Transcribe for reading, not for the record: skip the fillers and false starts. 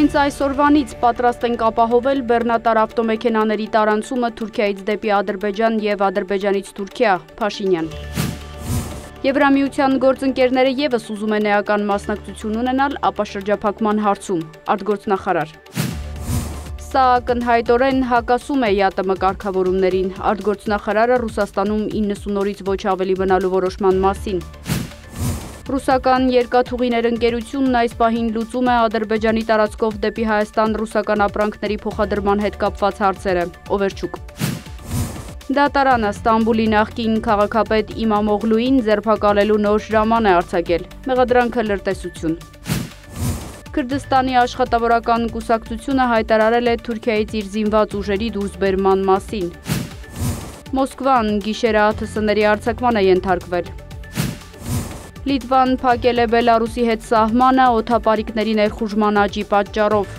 Հենց այսօրվանից պատրաստ ենք ապահովել բեռնատար ավտոմեքենաների տարանցումը Թուրքիայից դեպի Ադրբեջան և Ադրբեջանից Թուրքիա, Փաշինյան։ Եվրամիության գործընկերները ևս ուզում են էական մասնակցություն ունենալ ապաշրջափակման հարցում, արտգործնախարար։ Սա ակնհայտորեն հակասում է ԵԱՏՄ կարգավորումներին, արտգործնախարարը Ռուսաստանում 90 օրից ոչ ավելի մնալու որոշման մասին։ Ռուսական երկաթուղիներ ընկերությունն այս պահին լուծում է Ադրբեջանի տարածքով դեպի Հայաստան ռուսական ապրանքների փոխադրման հետ կապված հարցերը, Օվերչուկ։ Դատարանը Ստամբուլի նախկին քաղաքապետ Իմամօղլուին ձերբակալելու նոր հրաման է արձակել, մեղադրանքը լրտեսություն։ Քրդստանի աշխատավորական կուսակցությունը հայտարարել է Թուրքիայից իր զինված ուժերի դուրսբերման մասին։ Մոսկվան գիշերը ԱԹՍ-ների արձակման է ենթարկվել։ Լիտվան փակել է Բելարուսի հետ սահմանը օդապարիկների ներխուժման աճի պատճառով։